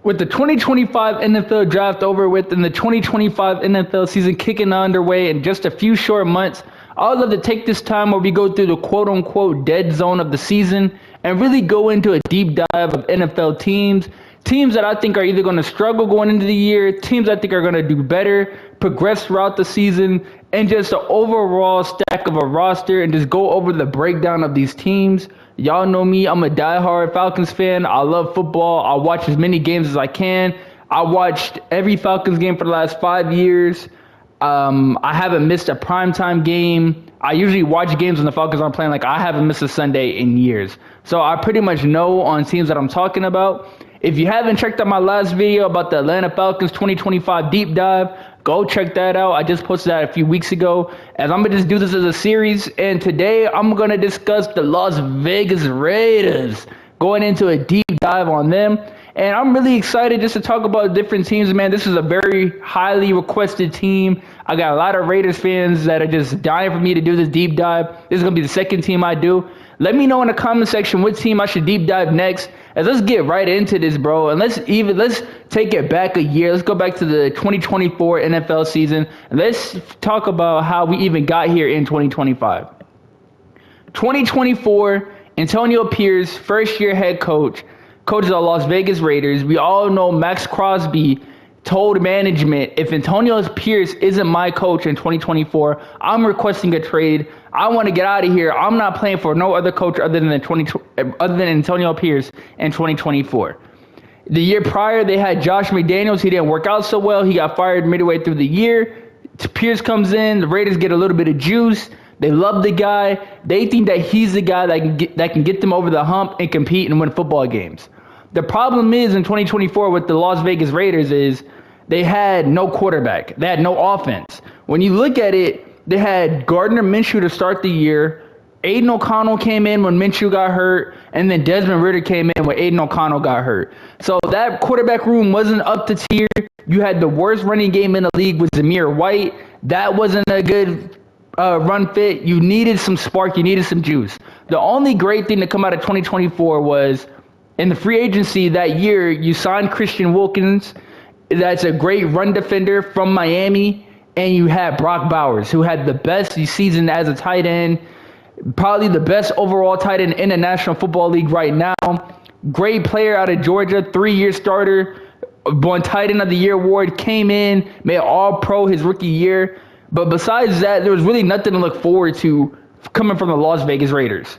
With the 2025 NFL draft over with and the 2025 NFL season kicking underway in just a few short months, I would love to take this time where we go through the quote-unquote dead zone of the season and really go into a deep dive of NFL teams that I think are either going to struggle going into the year, teams I think are going to do better, progress throughout the season, and just an overall stack of a roster and just go over the breakdown of these teams. Y'all know me, I'm a diehard Falcons fan. I love football. I watch as many games as I can. I watched every Falcons game for the last 5 years. I haven't missed a primetime game. I usually watch games when the Falcons aren't playing. Like, I haven't missed a Sunday in years. So I pretty much know on teams that I'm talking about. If you haven't checked out my last video about the Atlanta Falcons 2025 deep dive, go check that out. I just posted that a few weeks ago. As I'm going to just do this as a series. And today I'm going to discuss the Las Vegas Raiders, going into a deep dive on them. And I'm really excited just to talk about different teams, man. This is a very highly requested team. I got a lot of Raiders fans that are just dying for me to do this deep dive. This is going to be the second team I do. Let me know in the comment section what team I should deep dive next. As let's get right into this, bro. And let's take it back a year. Let's go back to the 2024 NFL season. And let's talk about how we even got here in 2025. 2024, Antonio Pierce, first-year head coach, coaches the Las Vegas Raiders. We all know Max Crosby told management, if Antonio Pierce isn't my coach in 2024, I'm requesting a trade. I want to get out of here. I'm not playing for no other coach other than Antonio Pierce in 2024. The year prior, they had Josh McDaniels. He didn't work out so well. He got fired midway through the year. Pierce comes in. The Raiders get a little bit of juice. They love the guy. They think that he's the guy that can get them over the hump and compete and win football games. The problem is in 2024 with the Las Vegas Raiders is they had no quarterback. They had no offense. When you look at it, they had Gardner Minshew to start the year. Aiden O'Connell came in when Minshew got hurt, and then Desmond Ridder came in when Aiden O'Connell got hurt. So that quarterback room wasn't up to tier. You had the worst running game in the league with Zamir White. That wasn't a good run fit. You needed some spark. You needed some juice. The only great thing to come out of 2024 was in the free agency that year, you signed Christian Wilkins. That's a great run defender from Miami. And you had Brock Bowers, who had the best season as a tight end, probably the best overall tight end in the National Football League right now. Great player out of Georgia, 3-year starter, won tight end of the year award, came in, made All-Pro his rookie year. But besides that, there was really nothing to look forward to coming from the Las Vegas Raiders.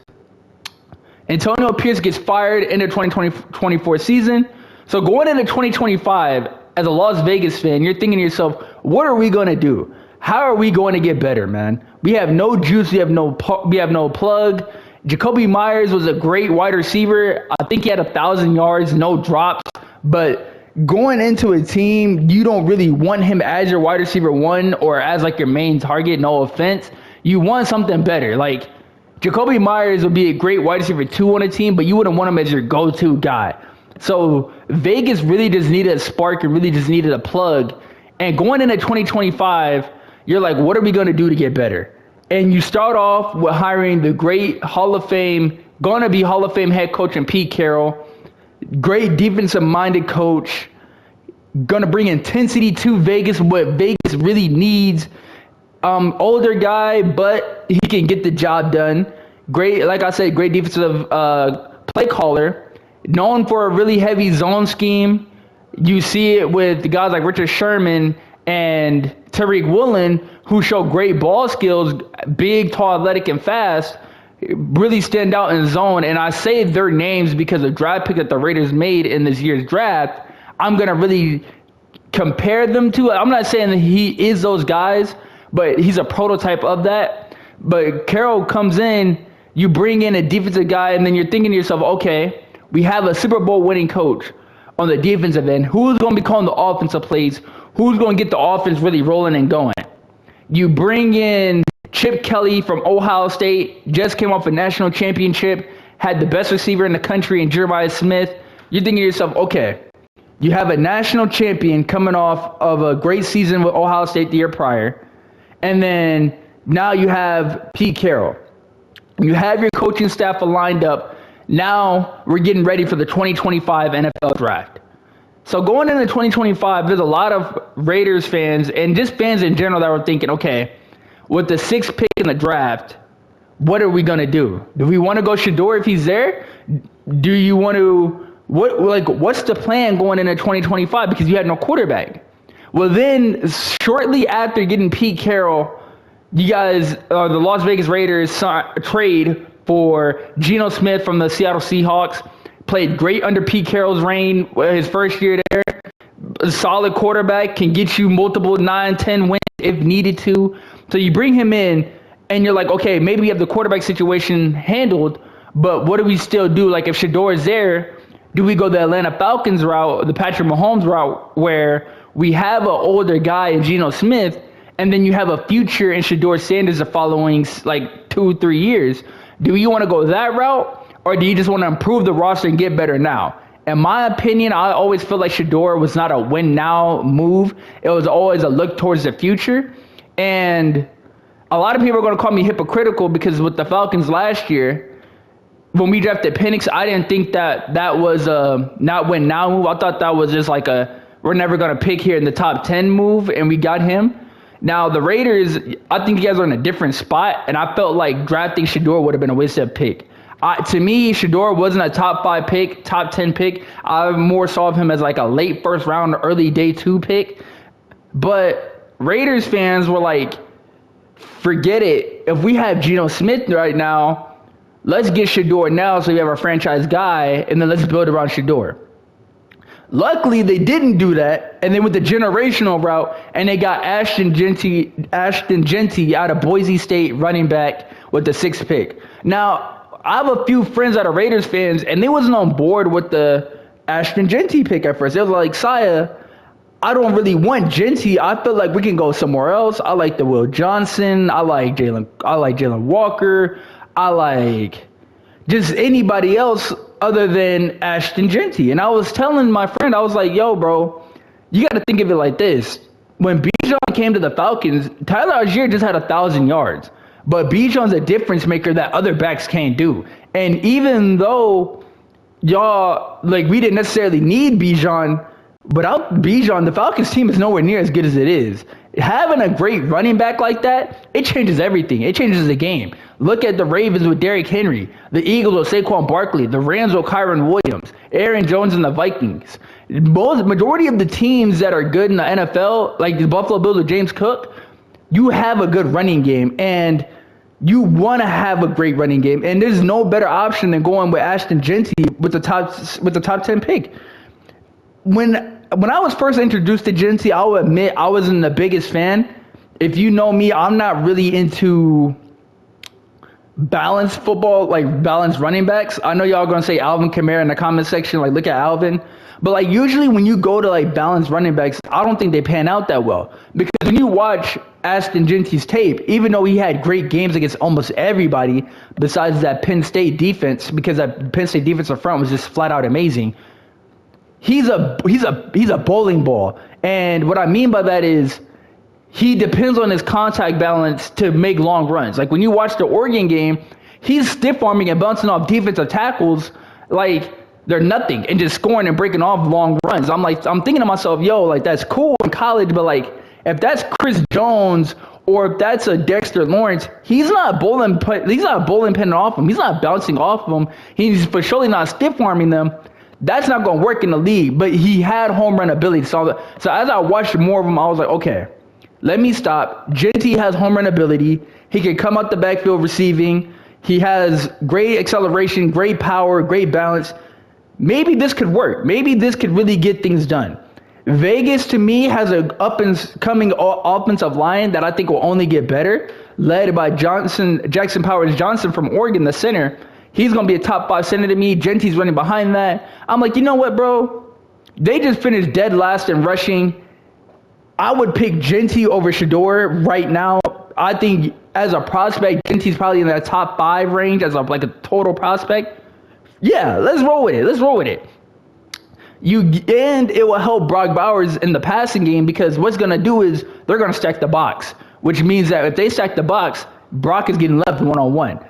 Antonio Pierce gets fired in the 2024 season. So going into 2025, as a Las Vegas fan, you're thinking to yourself, what are we going to do? How are we going to get better, man? We have no juice. We have no plug. Jacoby Myers was a great wide receiver. I think he had 1,000 yards, no drops. But going into a team, you don't really want him as your wide receiver one or as like your main target. No offense. You want something better. Like Jacoby Myers would be a great wide receiver 2 on a team, but you wouldn't want him as your go-to guy. So Vegas really just needed a spark and really just needed a plug. And going into 2025, you're like, what are we going to do to get better? And you start off with hiring the great Hall of Fame, going to be Hall of Fame head coach in Pete Carroll, great defensive-minded coach, going to bring intensity to Vegas, what Vegas really needs. Older guy, but he can get the job done. Great, like I said, great defensive play caller. Known for a really heavy zone scheme. You see it with the guys like Richard Sherman and Tariq Woolen, who show great ball skills, big, tall, athletic, and fast, really stand out in zone. And I say their names because the draft pick that the Raiders made in this year's draft, I'm going to really compare them to. I'm not saying that he is those guys, but he's a prototype of that. But Carroll comes in, you bring in a defensive guy, and then you're thinking to yourself, okay, we have a Super Bowl winning coach on the defensive end. Who's going to be calling the offensive plays? Who's going to get the offense really rolling and going? You bring in Chip Kelly from Ohio State, just came off a national championship, had the best receiver in the country in Jeremiah Smith. You're thinking to yourself, okay, you have a national champion coming off of a great season with Ohio State the year prior. And then now you have Pete Carroll. You have your coaching staff lined up. Now we're getting ready for the 2025 NFL draft. So going into 2025, there's a lot of Raiders fans and just fans in general that were thinking, okay, with the 6th pick in the draft, what are we gonna do? Do we want to go Shedeur if he's there? Do you want to what's the plan going into 2025 because you had no quarterback? Well, then shortly after getting Pete Carroll, you guys, the Las Vegas Raiders trade for Geno Smith from the Seattle Seahawks. Played great under Pete Carroll's reign, his first year there. A solid quarterback, can get you multiple 9-10 wins if needed to. So you bring him in, and you're like, okay, maybe we have the quarterback situation handled, but what do we still do? Like if Shedeur is there, do we go the Atlanta Falcons route, the Patrick Mahomes route, where we have an older guy in Geno Smith, and then you have a future in Shedeur Sanders the following like 2-3 years? Do you want to go that route? Or do you just want to improve the roster and get better now? In my opinion, I always feel like Shedeur was not a win now move. It was always a look towards the future. And a lot of people are going to call me hypocritical because with the Falcons last year, when we drafted Penix, I didn't think that was a not win now move. I thought that was just like we're never going to pick here in the top 10 move, and we got him. Now, the Raiders, I think you guys are in a different spot, and I felt like drafting Shedeur would have been a wasted pick. To me, Shedeur wasn't a top 5 pick, top 10 pick. I more saw him as like a late first round, early day 2 pick. But Raiders fans were like, forget it. If we have Geno Smith right now, let's get Shedeur now so we have our franchise guy, and then let's build around Shedeur. Luckily, they didn't do that, and they went the generational route, and they got Ashton Jeanty out of Boise State, running back with the 6th pick. Now, I have a few friends that are Raiders fans, and they wasn't on board with the Ashton Jeanty pick at first. They was like, Saya, I don't really want Jeanty. I feel like we can go somewhere else. I like the Will Johnson. I like Jalen Walker. I like just anybody else other than Ashton Jeanty. And I was telling my friend, I was like, yo, bro, you got to think of it like this. When Bijan came to the Falcons, Tyler Algier just had 1,000 yards. But Bijan's a difference maker that other backs can't do. And even though we didn't necessarily need Bijan, without Bijan, the Falcons team is nowhere near as good as it is. Having a great running back like that, it changes everything. It changes the game. Look at the Ravens with Derrick Henry, the Eagles with Saquon Barkley, the Rams with Kyron Williams, Aaron Jones and the Vikings. Majority of the teams that are good in the NFL, like the Buffalo Bills with James Cook, you have a good running game, and you want to have a great running game. And there's no better option than going with Ashton Jeanty with the top 10 pick. When I was first introduced to Jeanty, I will admit I wasn't the biggest fan. If you know me, I'm not really into balanced football, like balanced running backs. I know y'all gonna say Alvin Kamara in the comment section, like look at Alvin. But like usually when you go to like balanced running backs, I don't think they pan out that well. Because when you watch Ashton Jeanty's tape, even though he had great games against almost everybody besides that Penn State defense, because that Penn State defensive front was just flat out amazing. He's a bowling ball. And what I mean by that is he depends on his contact balance to make long runs. Like when you watch the Oregon game, he's stiff arming and bouncing off defensive tackles like they're nothing and just scoring and breaking off long runs. I'm thinking to myself, yo, like that's cool in college, but like if that's Chris Jones or if that's a Dexter Lawrence, he's not bowling pinning off him. He's not bouncing off of them. He's for surely not stiff arming them. That's not going to work in the league, but he had home run ability. So as I watched more of him, I was like, okay, let me stop. Jeanty has home run ability. He can come out the backfield receiving. He has great acceleration, great power, great balance. Maybe this could work. Maybe this could really get things done. Vegas, to me, has an up-and-coming offensive line that I think will only get better, led by Jackson Powers Johnson from Oregon, the center. He's going to be a top 5 center to me. Jeanty's running behind that. I'm like, you know what, bro? They just finished dead last in rushing. I would pick Jeanty over Shedeur right now. I think as a prospect, Jeanty's probably in that top 5 range as a total prospect. Yeah, let's roll with it. And it will help Brock Bowers in the passing game because what's going to do is they're going to stack the box, which means that if they stack the box, Brock is getting left one-on-one.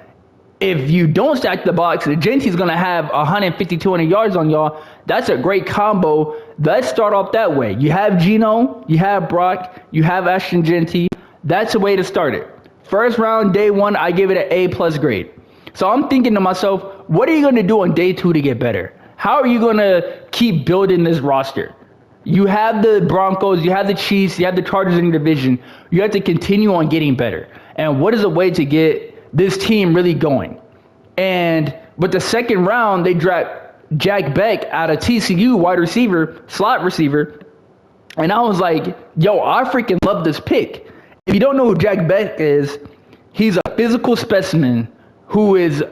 If you don't stack the box, Genty's going to have 150, 200 yards on y'all. That's a great combo. Let's start off that way. You have Geno, you have Brock, you have Ashton Genty. That's a way to start it. First round, day one, I give it an A+ grade. So I'm thinking to myself, what are you going to do on day two to get better? How are you going to keep building this roster? You have the Broncos, you have the Chiefs, you have the Chargers in your division. You have to continue on getting better. And what is a way to get this team really going? And with the second round, they draft Jack Beck out of TCU, wide receiver, slot receiver. And I was like, yo, I freaking love this pick. If you don't know who Jack Beck is, he's a physical specimen who is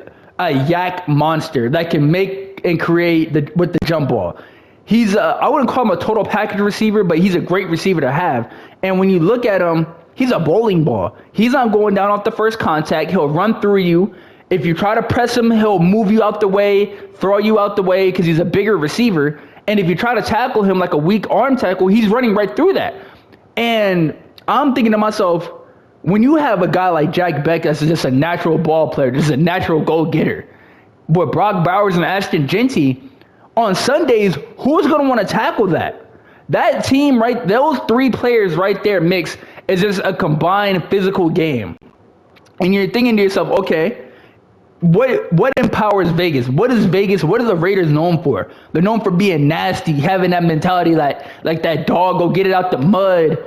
a yak monster that can make and create with the jump ball. He's I wouldn't call him a total package receiver, but he's a great receiver to have. And when you look at him, he's a bowling ball. He's not going down off the first contact. He'll run through you. If you try to press him, he'll move you out the way, throw you out the way because he's a bigger receiver. And if you try to tackle him like a weak arm tackle, he's running right through that. And I'm thinking to myself, when you have a guy like Jack Beck that's just a natural ball player, just a natural go-getter, with Brock Bowers and Ashton Genty, on Sundays, who's going to want to tackle that? That team, right, those three players right there mix is just a combined physical game. And you're thinking to yourself, okay, what empowers Vegas? What is Vegas? What are the Raiders known for? They're known for being nasty, having that mentality like that dog, go get it out the mud,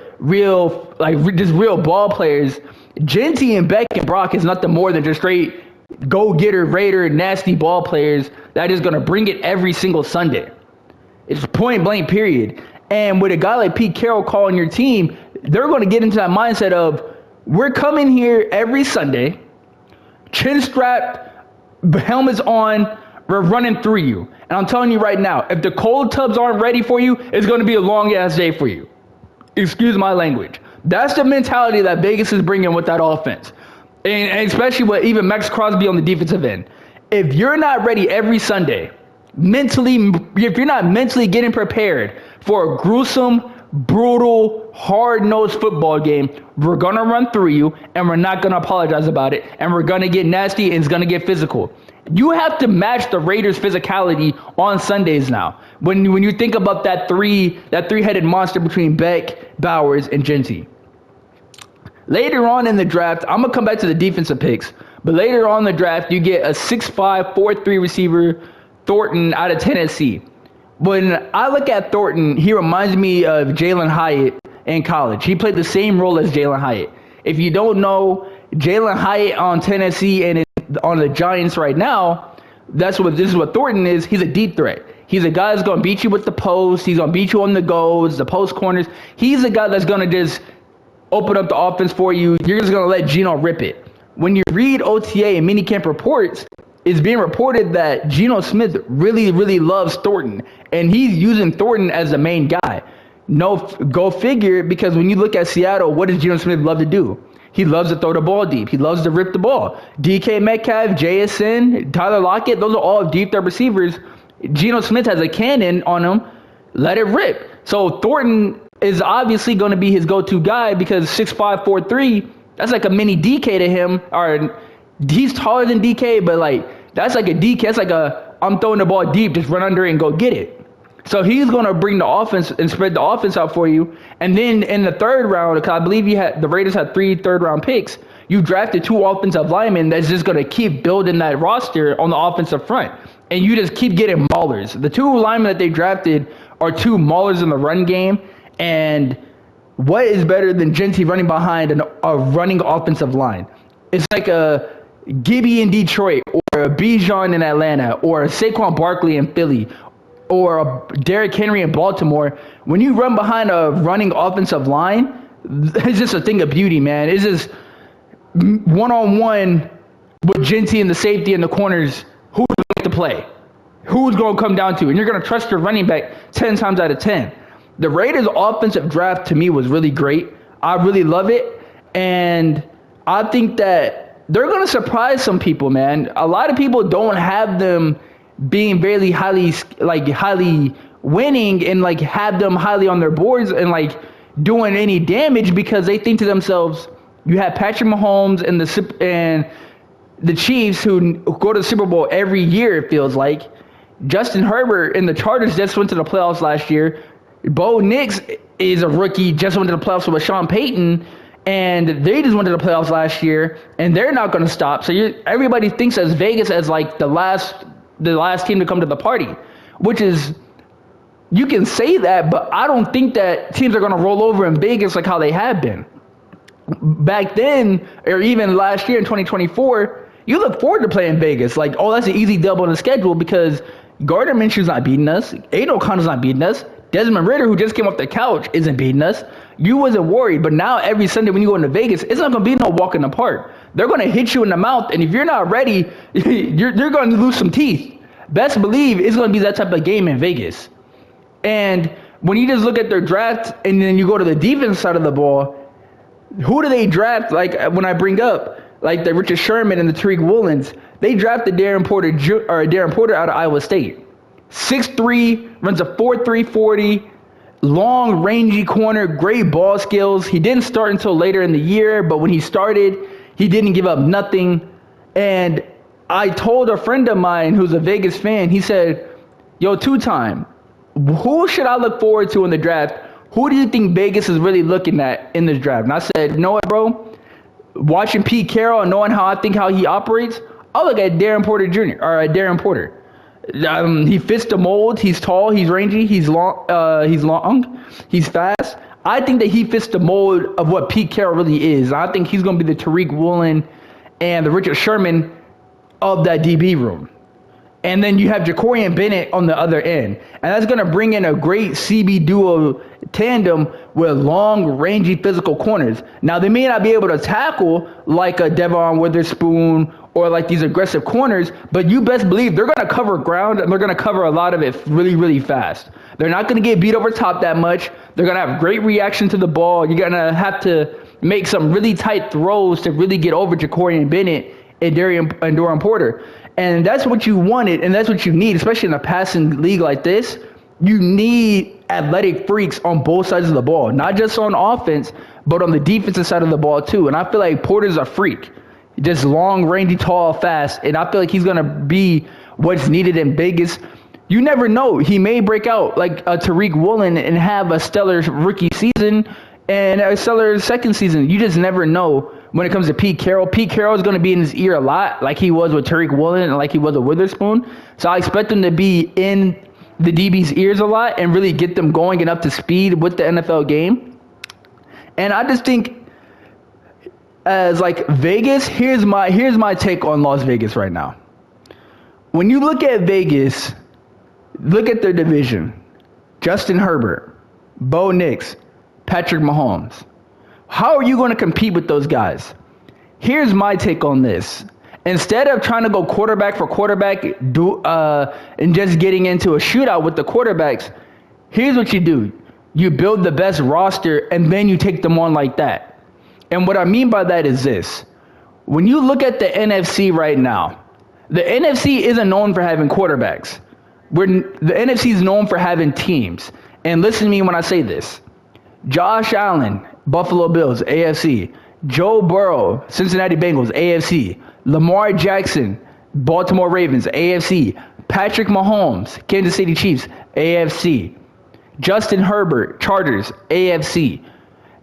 just real ball players. Genty and Beck and Brock is nothing more than just straight go-getter, Raider, nasty ball players that is going to bring it every single Sunday. It's point blank, period. And with a guy like Pete Carroll calling your team, they're going to get into that mindset of, we're coming here every Sunday, chin strapped, helmets on, we're running through you. And I'm telling you right now, if the cold tubs aren't ready for you, it's going to be a long-ass day for you. Excuse my language. That's the mentality that Vegas is bringing with that offense. And especially with even Max Crosby on the defensive end. If you're not ready every Sunday, if you're not mentally getting prepared for a gruesome, brutal, hard-nosed football game, we're going to run through you, and we're not going to apologize about it, and we're going to get nasty, and it's going to get physical. You have to match the Raiders' physicality on Sundays now. When you think about that three-headed monster between Beck, Bowers, and Genty. Later on in the draft, I'm going to come back to the defensive picks, but later on in the draft, you get a 6'5", 4'3" receiver, Thornton, out of Tennessee. When I look at Thornton, he reminds me of Jalen Hyatt in college. He played the same role as Jalen Hyatt. If you don't know, Jalen Hyatt on Tennessee and on the Giants right now, this is what Thornton is. He's a deep threat. He's a guy that's going to beat you with the post. He's going to beat you on the goals, the post corners. He's a guy that's going to just open up the offense for you. You're just going to let Geno rip it. When you read OTA and minicamp reports, it's being reported that Geno Smith really, really loves Thornton, and he's using Thornton as the main guy. No, go figure, because when you look at Seattle, what does Geno Smith love to do? He loves to throw the ball deep. He loves to rip the ball. DK Metcalf, JSN, Tyler Lockett, those are all deep threat receivers. Geno Smith has a cannon on him. Let it rip. So Thornton is obviously going to be his go-to guy because 6'5", 4'3", that's like a mini DK to him. Or he's taller than DK, but that's like a DK. That's like I'm throwing the ball deep, just run under it and go get it. So he's going to bring the offense and spread the offense out for you. And then in the third round, because I believe the Raiders had 3 third-round picks, you drafted 2 offensive linemen that's just going to keep building that roster on the offensive front. And you just keep getting maulers. The 2 linemen that they drafted are 2 maulers in the run game. And what is better than Genty running behind a running offensive line? It's like a Gibby in Detroit, or a Bijan in Atlanta, or a Saquon Barkley in Philly, or a Derrick Henry in Baltimore. When you run behind a running offensive line, it's just a thing of beauty, man. It's just one-on-one with Genty and the safety and the corners. Who's going to make the play? Who's going to come down to? And you're going to trust your running back 10 times out of 10. The Raiders' offensive draft, to me, was really great. I really love it. And I think that they're going to surprise some people, man. A lot of people don't have them being very highly winning and have them highly on their boards and doing any damage, because they think to themselves, you have Patrick Mahomes and the Chiefs, who go to the Super Bowl every year, it feels like. Justin Herbert and the Chargers just went to the playoffs last year. Bo Nix is a rookie, just went to the playoffs with Sean Payton, and they just went to the playoffs last year, and they're not going to stop. So everybody thinks as Vegas as like the last team to come to the party, which is, you can say that, but I don't think that teams are going to roll over in Vegas like how they have been. Back then, or even last year in 2024, you look forward to playing Vegas. Like, oh, that's an easy double on the schedule because Gardner Minshew's not beating us. Aiden O'Connell's not beating us. Desmond Ridder, who just came off the couch, isn't beating us. You wasn't worried, but now every Sunday when you go into Vegas, it's not going to be no walk in the park. They're going to hit you in the mouth, and if you're not ready, you're going to lose some teeth. Best believe it's going to be that type of game in Vegas. And when you just look at their draft and then you go to the defense side of the ball, who do they draft? Like when I bring up like the Richard Sherman and the Tariq Woolens, they drafted Darren Porter out of Iowa State. 6'3", runs a 4.3 40, long, rangy corner, great ball skills. He didn't start until later in the year, but when he started, he didn't give up nothing. And I told a friend of mine who's a Vegas fan, he said, yo, two-time, who should I look forward to in the draft? Who do you think Vegas is really looking at in this draft? And I said, you know what, bro? Watching Pete Carroll and knowing how he operates, I'll look at Darren Porter Jr. or Darren Porter. He fits the mold. He's tall. He's rangy. He's long. He's fast. I think that he fits the mold of what Pete Carroll really is. I think he's going to be the Tariq Woolen and the Richard Sherman of that DB room. And then you have Jacorian Bennett on the other end. And that's going to bring in a great CB duo tandem with long, rangy, physical corners. Now, they may not be able to tackle like a Devon Witherspoon or like these aggressive corners, but you best believe they're going to cover ground and they're going to cover a lot of it really, really fast. They're not going to get beat over top that much. They're going to have great reaction to the ball. You're going to have to make some really tight throws to really get over Jacorian Bennett and Darren Porter. And that's what you wanted, and that's what you need, especially in a passing league like this. You need athletic freaks on both sides of the ball, not just on offense, but on the defensive side of the ball too. And I feel like Porter's a freak. Just long, rangy, tall, fast. And I feel like he's going to be what's needed in Vegas. You never know. He may break out like a Tariq Woolen and have a stellar rookie season and a stellar second season. You just never know when it comes to Pete Carroll. Pete Carroll is going to be in his ear a lot, like he was with Tariq Woolen and like he was with Witherspoon. So I expect him to be in the DB's ears a lot and really get them going and up to speed with the NFL game. And I just think as like Vegas, here's my take on Las Vegas right now. When you look at Vegas, look at their division. Justin Herbert, Bo Nix, Patrick Mahomes. How are you going to compete with those guys? Here's my take on this. Instead of trying to go quarterback for quarterback and just getting into a shootout with the quarterbacks, here's what you do. You build the best roster and then you take them on like that. And what I mean by that is this. When you look at the NFC right now, the NFC isn't known for having quarterbacks. The NFC is known for having teams. And listen to me when I say this. Josh Allen, Buffalo Bills, AFC. Joe Burrow, Cincinnati Bengals, AFC. Lamar Jackson, Baltimore Ravens, AFC. Patrick Mahomes, Kansas City Chiefs, AFC. Justin Herbert, Chargers, AFC.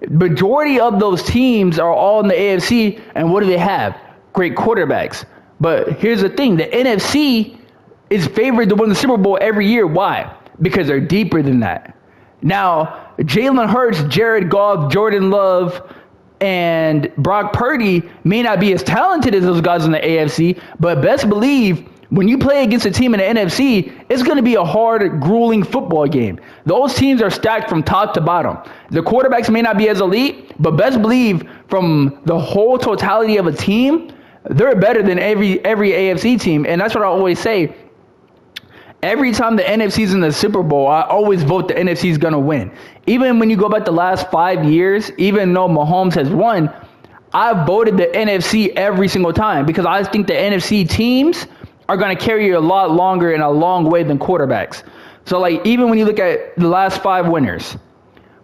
Majority of those teams are all in the AFC, and what do they have? Great quarterbacks. But here's the thing, the NFC is favored to win the Super Bowl every year. Why? Because they're deeper than that. Now, Jalen Hurts, Jared Goff, Jordan Love, and Brock Purdy may not be as talented as those guys in the AFC, but best believe when you play against a team in the NFC, it's going to be a hard, grueling football game. Those teams are stacked from top to bottom. The quarterbacks may not be as elite, but best believe from the whole totality of a team, they're better than every AFC team. And that's what I always say. Every time the NFC's in the Super Bowl, I always vote the NFC's going to win. Even when you go back the last 5 years, even though Mahomes has won, I've voted the NFC every single time because I think the NFC teams are going to carry you a lot longer and a long way than quarterbacks. So, like, even when you look at the last 5 winners,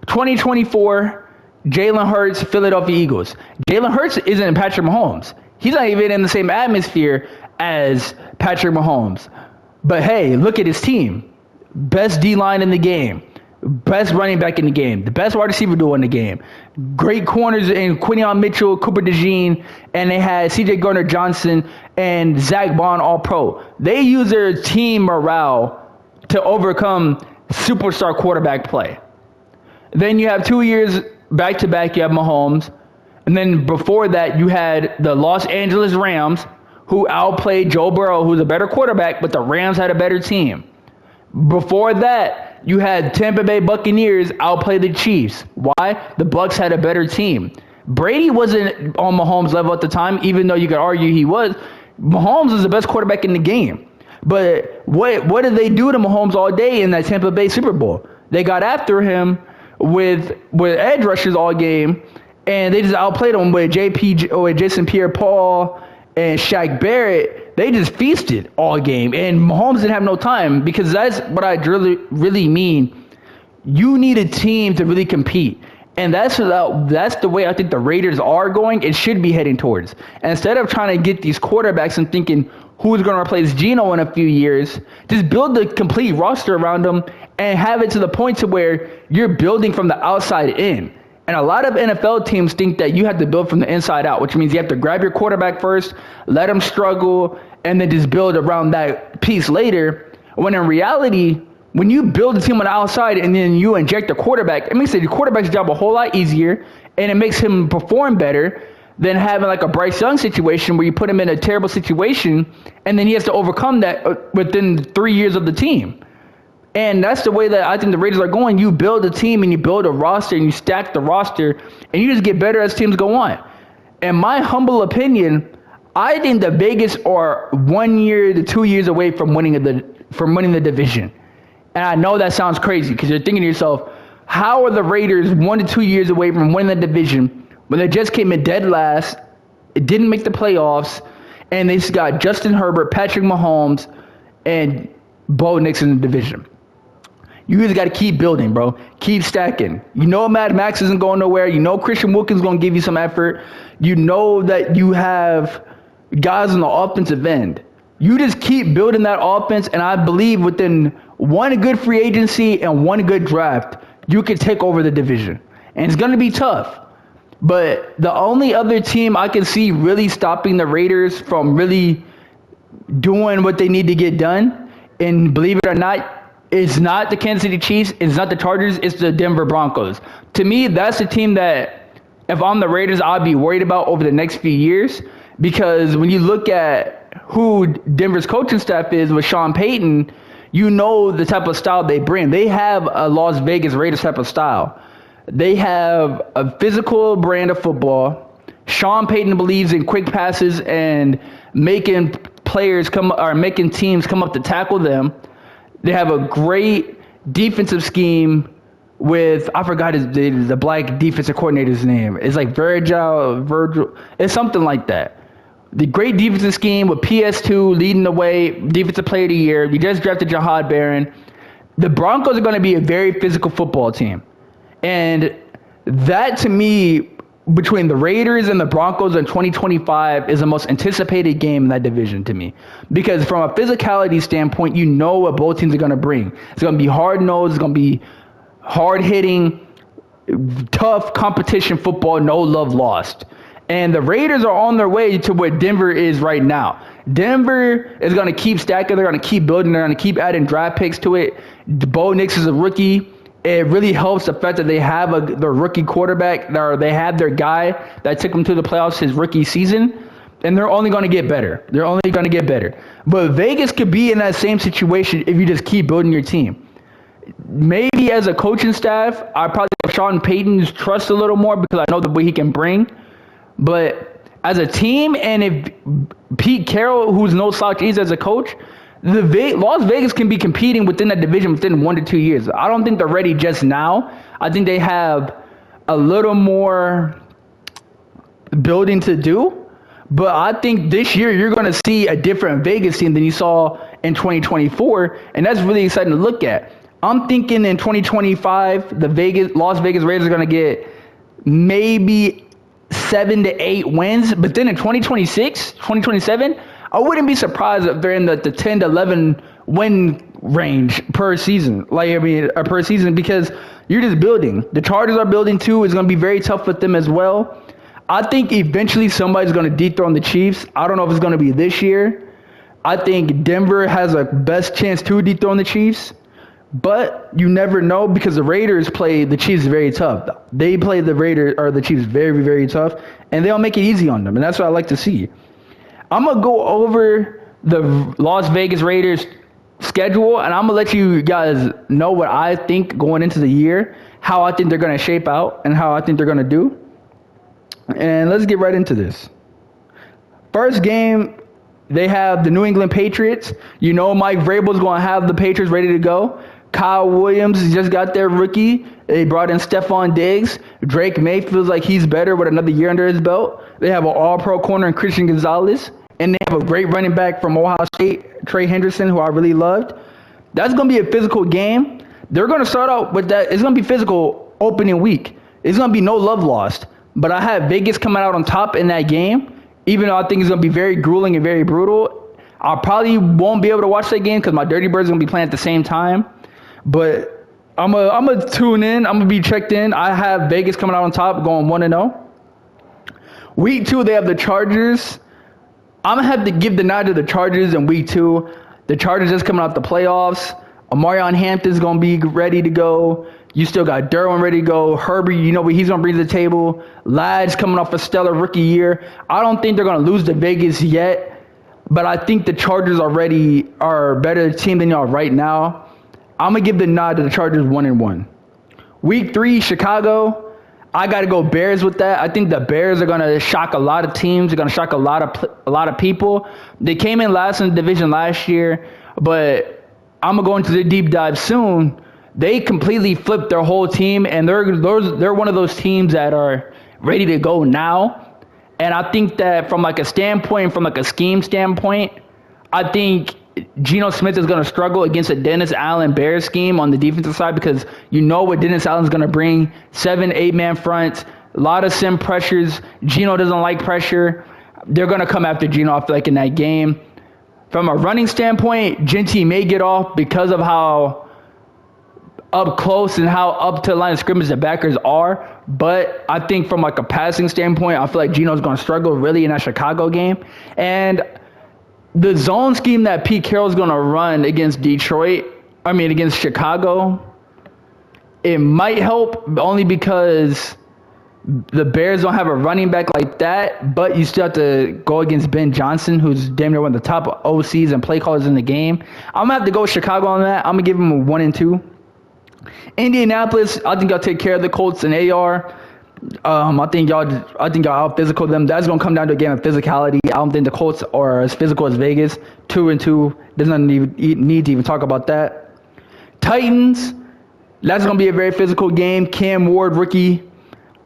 2024, Jalen Hurts, Philadelphia Eagles. Jalen Hurts isn't Patrick Mahomes. He's not even in the same atmosphere as Patrick Mahomes. But hey, look at his team. Best D-line in the game. Best running back in the game. The best wide receiver duo in the game. Great corners in Quinion Mitchell, Cooper DeJean, and they had C.J. Gardner-Johnson and Zach Bond All-Pro. They use their team morale to overcome superstar quarterback play. Then you have 2 years back-to-back, you have Mahomes. And then before that, you had the Los Angeles Rams, who outplayed Joe Burrow, who's a better quarterback, but the Rams had a better team. Before that, you had Tampa Bay Buccaneers outplay the Chiefs. Why? The Bucs had a better team. Brady wasn't on Mahomes' level at the time, even though you could argue he was. Mahomes was the best quarterback in the game. But what did they do to Mahomes all day in that Tampa Bay Super Bowl? They got after him with edge rushers all game, and they just outplayed him with Jason Pierre-Paul and Shaq Barrett. They just feasted all game, and Mahomes didn't have no time, because that's what I really mean. You need a team to really compete, and that's the way I think the Raiders are going. It should be heading towards. And instead of trying to get these quarterbacks and thinking who's going to replace Geno in a few years, just build the complete roster around them and have it to the point to where you're building from the outside in. And a lot of NFL teams think that you have to build from the inside out, which means you have to grab your quarterback first, let him struggle, and then just build around that piece later. When in reality, when you build a team on the outside and then you inject the quarterback, it makes the quarterback's job a whole lot easier, and it makes him perform better than having like a Bryce Young situation where you put him in a terrible situation and then he has to overcome that within 3 years of the team. And that's the way that I think the Raiders are going. You build a team and you build a roster and you stack the roster and you just get better as teams go on. In my humble opinion, I think the Vegas are 1 year to 2 years away from winning the division. And I know that sounds crazy because you're thinking to yourself, how are the Raiders 1 to 2 years away from winning the division when they just came in dead last, it didn't make the playoffs, and they just got Justin Herbert, Patrick Mahomes, and Bo Nix in the division? You just got to keep building, bro. Keep stacking. You know Mad Max isn't going nowhere. You know Christian Wilkins is going to give you some effort. You know that you have guys on the offensive end. You just keep building that offense, and I believe within one good free agency and one good draft, you can take over the division. And it's going to be tough. But the only other team I can see really stopping the Raiders from really doing what they need to get done, and believe it or not, it's not the Kansas City Chiefs, it's not the Chargers, it's the Denver Broncos. To me, that's the team that, if I'm the Raiders, I'd be worried about over the next few years. Because when you look at who Denver's coaching staff is with Sean Payton, you know the type of style they bring. They have a Las Vegas Raiders type of style. They have a physical brand of football. Sean Payton believes in quick passes and making teams come up to tackle them. They have a great defensive scheme with, I forgot the black defensive coordinator's name. It's like Virgil. It's something like that. The great defensive scheme with PS2 leading the way, defensive player of the year. You just drafted Jahad Barron. The Broncos are going to be a very physical football team. And that, to me, between the Raiders and the Broncos in 2025 is the most anticipated game in that division to me. Because from a physicality standpoint, you know what both teams are going to bring. It's going to be hard-nosed. It's going to be hard-hitting, tough competition football, no love lost. And the Raiders are on their way to what Denver is right now. Denver is going to keep stacking. They're going to keep building. They're going to keep adding draft picks to it. Bo Nix is a rookie. It really helps the fact that they have their rookie quarterback. They have their guy that took them to the playoffs his rookie season, and they're only going to get better. They're only going to get better. But Vegas could be in that same situation if you just keep building your team. Maybe as a coaching staff, I probably have Sean Payton's trust a little more because I know the way he can bring. But as a team, and if Pete Carroll, who's no slouch either as a coach, Las Vegas can be competing within that division within 1 to 2 years. I don't think they're ready just now. I think they have a little more building to do. But I think this year you're going to see a different Vegas team than you saw in 2024. And that's really exciting to look at. I'm thinking in 2025, Las Vegas Raiders are going to get maybe 7 to 8 wins. But then in 2026, 2027, I wouldn't be surprised if they're in the 10 to 11 win range per season. Per season, because you're just building. The Chargers are building too. It's going to be very tough with them as well. I think eventually somebody's going to dethrone the Chiefs. I don't know if it's going to be this year. I think Denver has a best chance to dethrone the Chiefs. But you never know, because the Raiders play the Chiefs very tough. They play the Chiefs very, very tough, and they'll make it easy on them, and that's what I like to see. I'm going to go over the Las Vegas Raiders schedule, and I'm going to let you guys know what I think going into the year, how I think they're going to shape out, and how I think they're going to do. And let's get right into this. First game, they have the New England Patriots. You know Mike Vrabel's going to have the Patriots ready to go. Kyle Williams just got their rookie. They brought in Stephon Diggs. Drake May feels like he's better with another year under his belt. They have an all-pro corner in Christian Gonzalez. And they have a great running back from Ohio State, Trey Henderson, who I really loved. That's going to be a physical game. They're going to start out with that. It's going to be physical opening week. It's going to be no love lost. But I have Vegas coming out on top in that game, even though I think it's going to be very grueling and very brutal. I probably won't be able to watch that game because my Dirty Birds are going to be playing at the same time. But I'm gonna tune in. I'm going to be checked in. I have Vegas coming out on top, going 1-0. Week 2, they have the Chargers. I'm going to have to give the nod to the Chargers in week 2. The Chargers just coming out the playoffs. Omarion Hampton's going to be ready to go. You still got Derwin ready to go. Herbie, you know what he's going to bring to the table. Ladd's coming off a stellar rookie year. I don't think they're going to lose to Vegas yet, but I think the Chargers are a better team than y'all right now. I'm going to give the nod to the Chargers 1-1. Week 3, Chicago. I got to go Bears with that. I think the Bears are going to shock a lot of teams. They're going to shock a lot of people. They came in last in the division last year, but I'm going to go into the deep dive soon. They completely flipped their whole team, and they're one of those teams that are ready to go now. And I think that from like a scheme standpoint, I think Geno Smith is going to struggle against a Dennis Allen Bears scheme on the defensive side, because you know what Dennis Allen's going to bring. 7-8-man fronts, a lot of sim pressures. Geno doesn't like pressure. They're going to come after Geno, I feel like, in that game. From a running standpoint, Genty may get off because of how up close and how up to the line of scrimmage the backers are. But I think from like a passing standpoint, I feel like Geno's going to struggle really in that Chicago game. And the zone scheme that Pete Carroll's going to run against Chicago, it might help only because the Bears don't have a running back like that, but you still have to go against Ben Johnson, who's damn near one of the top OCs and play callers in the game. I'm going to have to go with Chicago on that. I'm going to give them a 1-2. Indianapolis, I think y'all take care of the Colts and AR. I think y'all out physical them. That's gonna come down to a game of physicality. I don't think the Colts are as physical as Vegas. 2-2. Doesn't need to even talk about that. Titans, that's gonna be a very physical game. Cam Ward, rookie.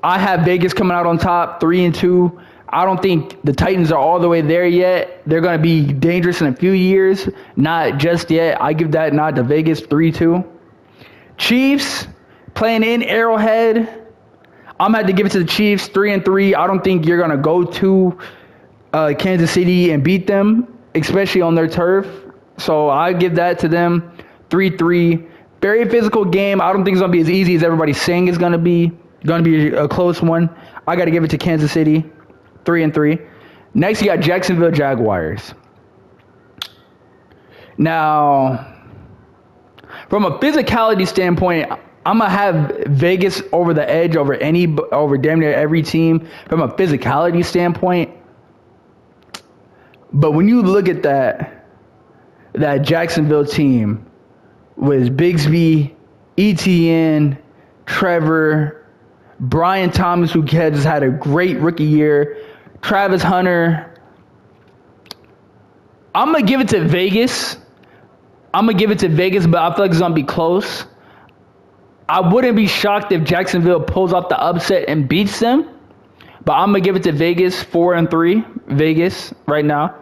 I have Vegas coming out on top, 3-2. I don't think the Titans are all the way there yet. They're gonna be dangerous in a few years, not just yet. I give that nod to Vegas, 3-2. Chiefs playing in Arrowhead. I'm going to have to give it to the Chiefs, 3-3. I don't think you're going to go to Kansas City and beat them, especially on their turf. So I give that to them, 3-3. Very physical game. I don't think it's going to be as easy as everybody's saying it's going to be. It's going to be a close one. I got to give it to Kansas City, 3-3. Next, you got Jacksonville Jaguars. Now, from a physicality standpoint, I'm going to have Vegas over the edge over damn near every team from a physicality standpoint. But when you look at that Jacksonville team with Bigsby, ETN, Trevor, Brian Thomas, who has had a great rookie year, Travis Hunter, I'm going to give it to Vegas. But I feel like it's going to be close. I wouldn't be shocked if Jacksonville pulls off the upset and beats them. But I'm going to give it to Vegas, 4-3. Vegas right now.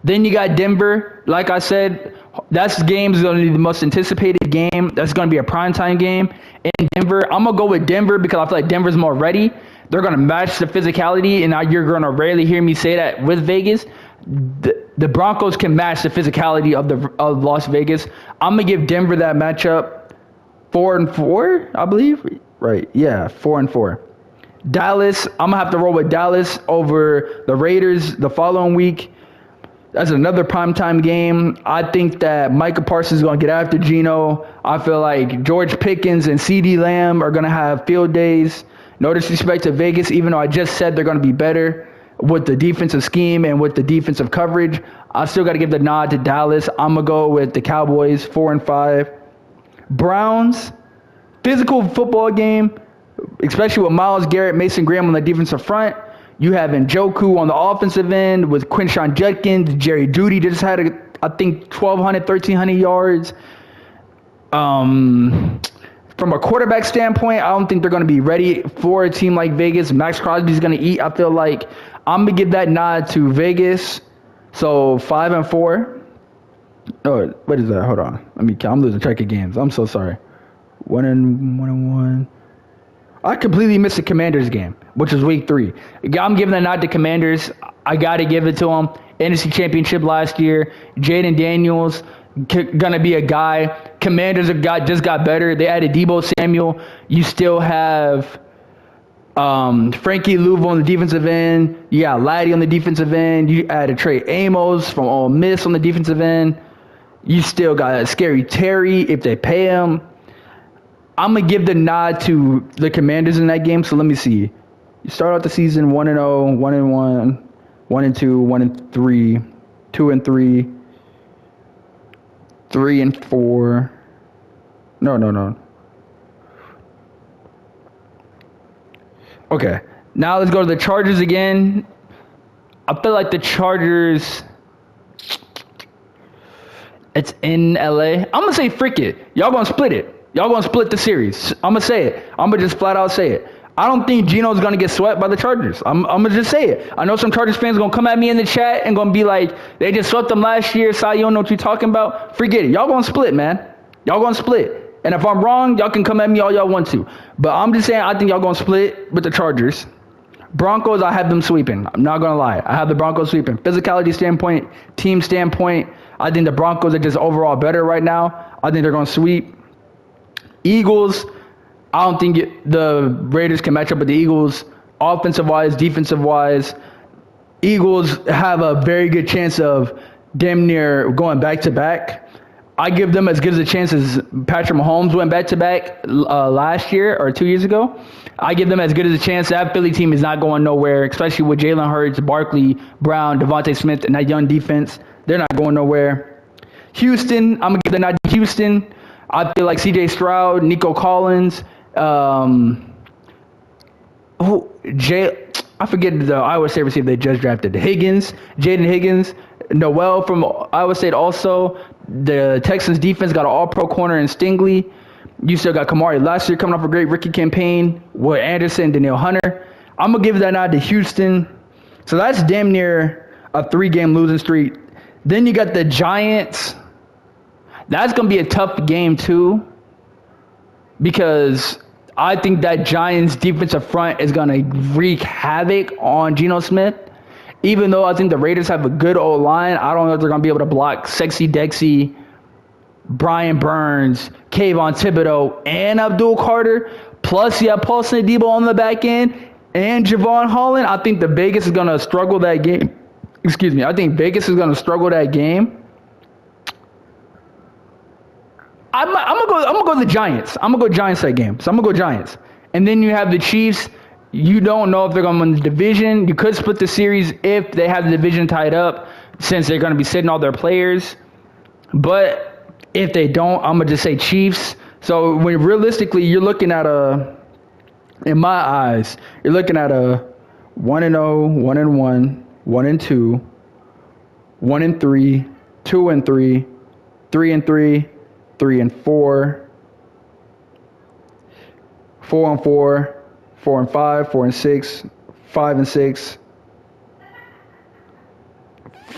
Then you got Denver. Like I said, that game is going to be the most anticipated game. That's going to be a primetime game in Denver. I'm going to go with Denver because I feel like Denver's more ready. They're going to match the physicality, and now you're going to rarely hear me say that with Vegas. The Broncos can match the physicality of Las Vegas. I'm going to give Denver that matchup 4-4, I believe. Right, yeah, 4-4. Dallas, I'm going to have to roll with Dallas over the Raiders the following week. That's another primetime game. I think that Micah Parsons is going to get after Geno. I feel like George Pickens and CeeDee Lamb are going to have field days. No disrespect to Vegas, even though I just said they're going to be better with the defensive scheme and with the defensive coverage. I still got to give the nod to Dallas. I'm going to go with the Cowboys, 4-5. Browns, physical football game, especially with Myles Garrett, Mason Graham on the defensive front. You have Njoku on the offensive end with Quinshon Judkins. Jerry Jeudy just had, I think, 1,200, 1,300 yards. From a quarterback standpoint, I don't think they're going to be ready for a team like Vegas. Max Crosby's going to eat. I feel like I'm going to give that nod to Vegas. So 5-4. Oh, what is that? Hold on. I'm losing track of games. I'm so sorry. 1-1. I completely missed the Commanders game, which was week 3. I'm giving the nod to Commanders. I got to give it to them. NFC Championship last year. Jaden Daniels going to be a guy. Commanders just got better. They added Deebo Samuel. You still have Frankie Louvu on the defensive end. You got Laddie on the defensive end. You added Trey Amos from Ole Miss on the defensive end. You still got Scary Terry if they pay him. I'm going to give the nod to the Commanders in that game. So let me see. You start out the season 1-0, 1-1, 1-2, 1-3, 2-3, 3-4. No. Okay. Now let's go to the Chargers again. I feel like the Chargers, it's in LA. I'm going to say frick it. Y'all going to split it. Y'all going to split the series. I'm going to say it. I'm going to just flat out say it. I don't think Geno's going to get swept by the Chargers. I'm going to just say it. I know some Chargers fans going to come at me in the chat and going to be like, they just swept them last year. Si, you don't know what you're talking about. Forget it. Y'all going to split, man. Y'all going to split. And if I'm wrong, y'all can come at me all y'all want to. But I'm just saying I think y'all going to split with the Chargers. Broncos, I have them sweeping. I'm not going to lie. I have the Broncos sweeping. Physicality standpoint, team standpoint, I think the Broncos are just overall better right now. I think they're going to sweep. Eagles, I don't think the Raiders can match up with the Eagles offensive-wise, defensive-wise. Eagles have a very good chance of damn near going back-to-back. I give them as good as a chance as Patrick Mahomes went back-to-back last year or 2 years ago. I give them as good as a chance. That Philly team is not going nowhere, especially with Jalen Hurts, Barkley, Brown, Devontae Smith, and that young defense. They're not going nowhere. Houston, I'm going to give the nod to Houston. I feel like C.J. Stroud, Nico Collins, I forget the Iowa State receiver they just drafted. Jaden Higgins, Noel from Iowa State also. The Texans defense got an all-pro corner in Stingley. You still got Kamari last year coming off a great rookie campaign with Anderson, Danielle Hunter. I'm going to give that nod to Houston. So that's damn near a 3-game losing streak. Then you got the Giants. That's going to be a tough game, too, because I think that Giants defensive front is going to wreak havoc on Geno Smith. Even though I think the Raiders have a good old line, I don't know if they're going to be able to block Sexy Dexy, Brian Burns, Kayvon Thibodeau, and Abdul Carter. Plus, you have Paulson Adebo on the back end and Javon Holland. I think the Vegas is going to struggle that game. I think Vegas is going to struggle that game. I'm gonna go the Giants. I'm gonna go Giants that game. So I'm gonna go Giants. And then you have the Chiefs. You don't know if they're gonna win the division. You could split the series if they have the division tied up, since they're gonna be sitting all their players. But if they don't, I'm gonna just say Chiefs. So when realistically you're looking at in my eyes, you're looking at a 1-0, 1-1, 1-2, 1-3, 2-3, 3-3. 3-4, 4-4, 4-5, 4-6, 5-6,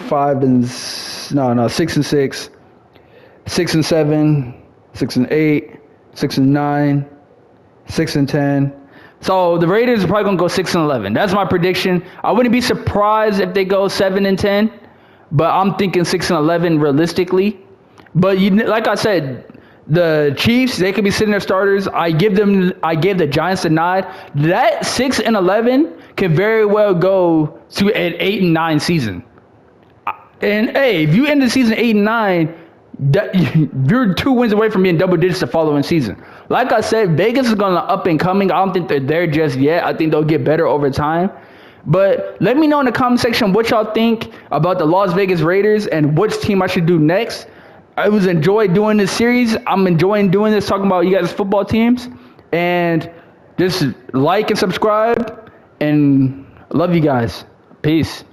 6-6, 6-7, 6-8, 6-9, 6-10, So the Raiders are probably gonna go 6-11. That's my prediction. I wouldn't be surprised if they go 7-10, but I'm thinking 6-11 realistically. But like I said, the Chiefs, they could be sitting their starters. I gave the Giants a nod. That 6-11 can very well go to an 8-9 season. And hey, if you end the season 8-9, you're 2 wins away from being double digits the following season. Like I said, Vegas is going to up and coming. I don't think they're there just yet. I think they'll get better over time. But let me know in the comment section what y'all think about the Las Vegas Raiders and which team I should do next. I was enjoying doing this series. I'm enjoying doing this, talking about you guys' football teams. And just like and subscribe. And love you guys. Peace.